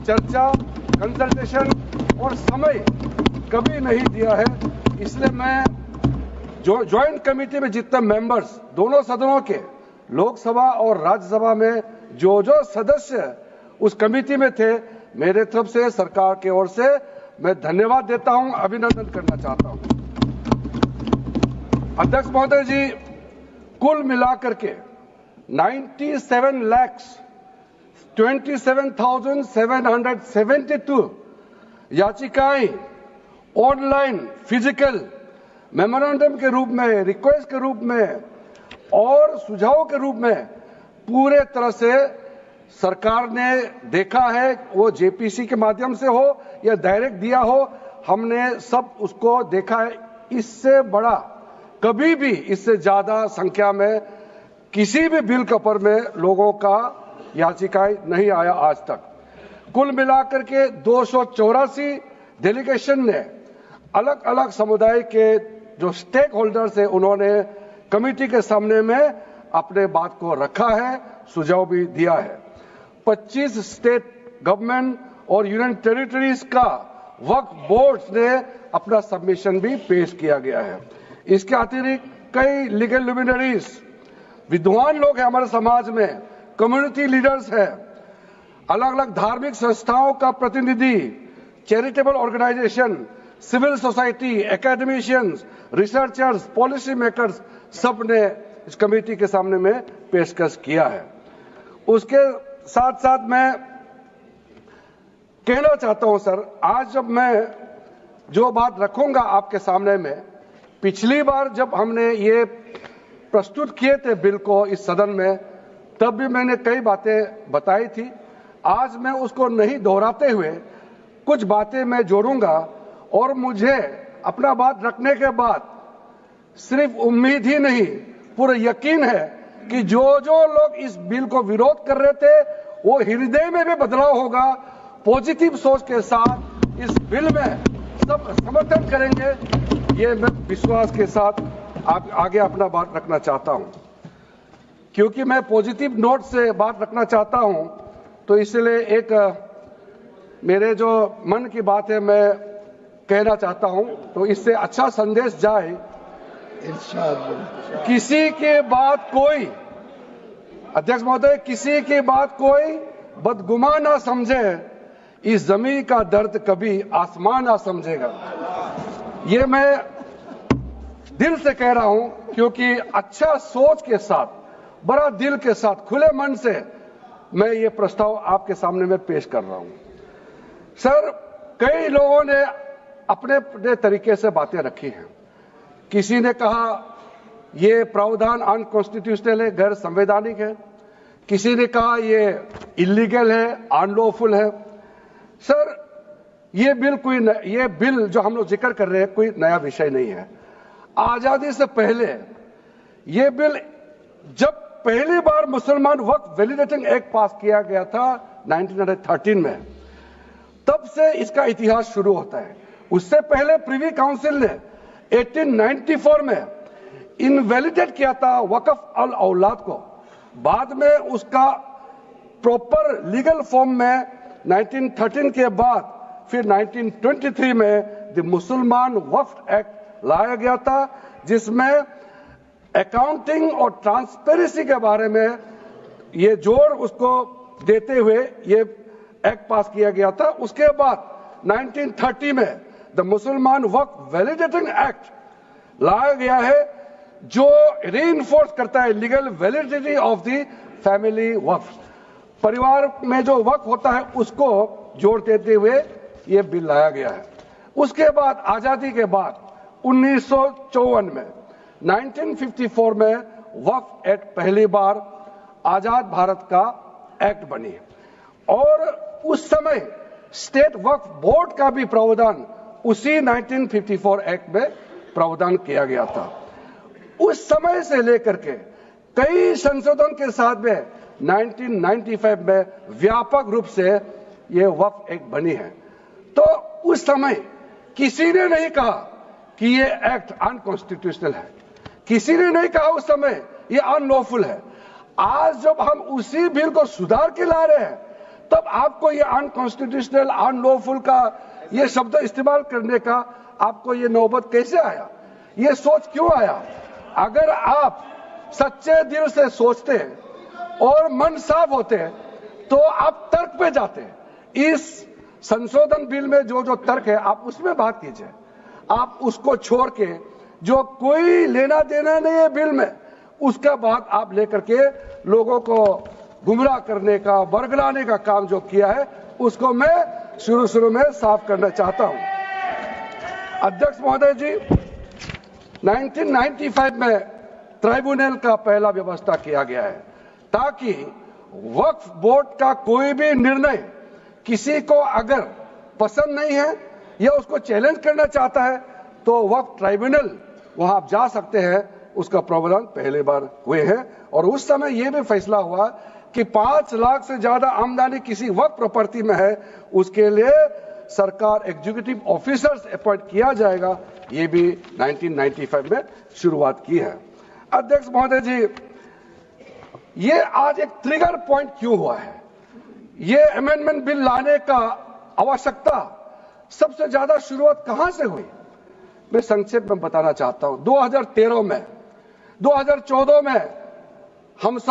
चर्चा, कंसल्टेशन और समय कभी नहीं दिया है। इसलिए मैं जो ज्वाइंट कमेटी में जितने मेंबर्स दोनों सदनों के, लोकसभा और राज्यसभा में जो सदस्य उस कमेटी में थे, मेरे तरफ से सरकार की ओर से मैं धन्यवाद देता हूं, अभिनंदन करना चाहता हूं। अध्यक्ष महोदय जी, कुल मिलाकर के 97,27,772 याचिकाएं ऑनलाइन, फिजिकल, मेमोरेंडम के रूप में, रिक्वेस्ट के रूप में और सुझाव के रूप में पूरे तरह से सरकार ने देखा है। वो जेपीसी के माध्यम से हो या डायरेक्ट दिया हो, हमने सब उसको देखा है। इससे बड़ा कभी भी, इससे ज्यादा संख्या में किसी भी बिल के ऊपर में लोगों का याचिकाएं नहीं आया आज तक। कुल मिलाकर के 284 डेलीगेशन ने अलग अलग समुदाय के जो स्टेक होल्डर्स है, उन्होंने कमेटी के सामने में अपने बात को रखा है, सुझाव भी दिया है। 25 स्टेट गवर्नमेंट और यूनियन टेरिटरीज का वक्फ बोर्ड ने अपना सबमिशन भी पेश किया गया है। इसके अतिरिक्त कई लीगल लुमिनरीज, विद्वान लोग हैं हमारे समाज में, कम्युनिटी लीडर्स हैं, अलग अलग धार्मिक संस्थाओं का प्रतिनिधि, charitable organisation, civil society, academicians, researchers, policy makers, सब ने इस कमेटी के सामने में पेशकश किया है। उसके साथ साथ मैं कहना चाहता हूं सर, आज जब मैं जो बात रखूंगा आपके सामने में, पिछली बार जब हमने ये प्रस्तुत किए थे बिल को इस सदन में, तब भी मैंने कई बातें बताई थी। आज मैं उसको नहीं दोहराते हुए कुछ बातें मैं जोड़ूंगा और मुझे अपना बात रखने के बाद सिर्फ उम्मीद ही नहीं, पूरा यकीन है कि जो लोग इस बिल को विरोध कर रहे थे, वो हृदय में भी बदलाव होगा। पॉजिटिव सोच के साथ इस बिल में सब समर्थन करेंगे, ये मैं विश्वास के साथ आगे अपना बात रखना चाहता हूं। क्योंकि मैं पॉजिटिव नोट से बात रखना चाहता हूं, तो इसलिए एक मेरे जो मन की बात है मैं कहना चाहता हूं, तो इससे अच्छा संदेश जाए। किसी के बात कोई, अध्यक्ष महोदय, किसी की बात कोई बदगुमान ना समझे, इस जमीन का दर्द कभी आसमान ना समझेगा। ये मैं दिल से कह रहा हूं, क्योंकि अच्छा सोच के साथ, बड़ा दिल के साथ, खुले मन से मैं ये प्रस्ताव आपके सामने में पेश कर रहा हूं। सर, कई लोगों ने अपने अपने तरीके से बातें रखी हैं। किसी ने कहा ये प्रावधान अनकॉन्स्टिट्यूशनल है, गैर संवैधानिक है। किसी ने कहा ये इलीगल है, अनलॉफुल है। सर, ये बिल जो हम लोग जिक्र कर रहे हैं कोई नया विषय नहीं है। आजादी से पहले ये बिल, जब पहली बार मुसलमान वक्फ वैलिडेटिंग एक्ट पास किया गया था 1913 में, तब से इसका इतिहास शुरू होता है। उससे पहले प्रिवी काउंसिल ने 1894 में इनवैलिडेट किया था वक्फ अल औलाद को। बाद में उसका प्रॉपर लीगल फॉर्म में 1913 के बाद फिर 1923 में द मुसलमान वक्फ एक्ट लाया गया था, जिसमें अकाउंटिंग और ट्रांसपेरेंसी के बारे में ये जोर उसको देते हुए ये एक्ट पास किया गया था। उसके बाद 1930 में द मुसलमान वक्फ वैलिडेटिंग एक्ट लाया गया है, जो रीइंफोर्स करता है legal validity of the family वक्फ। परिवार में जो वक्फ होता है उसको जोड़ देते हुए ये बिल लाया गया है। उसके बाद आजादी के बाद 1954 में 1954 में वक्फ एक्ट पहली बार आजाद भारत का एक्ट बनी और उस समय स्टेट वक्फ बोर्ड का भी प्रावधान उसी 1954 एक्ट में प्रावधान किया गया था। उस समय से लेकर के कई संशोधन के साथ में 1995 में व्यापक रूप से ये वक्फ एक्ट बनी है। तो उस समय किसी ने नहीं कहा कि ये एक्ट अनकॉन्स्टिट्यूशनल है, किसी ने नहीं कहा उस समय ये अनलॉफुल है। आज जब हम उसी बिल को सुधार के ला रहे हैं, तब आपको ये अनकॉन्स्टिट्यूशनल, अनलॉफुल का ये शब्द इस्तेमाल करने का आपको ये नौबत कैसे आया? ये सोच क्यों आया? अगर आप सच्चे दिल से सोचते और मन साफ होते तो आप तर्क पे जाते। इस संशोधन बिल में जो जो तर्क है आप उसमें बात कीजिए। आप उसको छोड़ के जो कोई लेना देना नहीं है बिल में, उसका बात आप लेकर के लोगों को गुमराह करने का, बरगलाने का काम जो किया है, उसको मैं शुरू में साफ करना चाहता हूं। अध्यक्ष महोदय जी, 1995 में ट्राइब्यूनल का पहला व्यवस्था किया गया है ताकि वक्फ बोर्ड का कोई भी निर्णय किसी को अगर पसंद नहीं है या उसको चैलेंज करना चाहता है तो वक्फ ट्राइब्यूनल वहां आप जा सकते हैं। उसका प्रावधान पहली बार हुए हैं और उस समय यह भी फैसला हुआ कि 5 लाख से ज्यादा आमदनी किसी वक्फ प्रॉपर्टी में है, उसके लिए सरकार एग्जीक्यूटिव ऑफिसर्स अपॉइंट किया जाएगा। ये भी 1995 में शुरुआत की है। अध्यक्ष महोदय जी, ये आज एक ट्रिगर पॉइंट क्यों हुआ है? ये अमेंडमेंट बिल लाने का आवश्यकता सबसे ज्यादा शुरुआत कहां से हुई? मैं संक्षेप में बताना चाहता हूं। 2013 में, 2014 में हम सब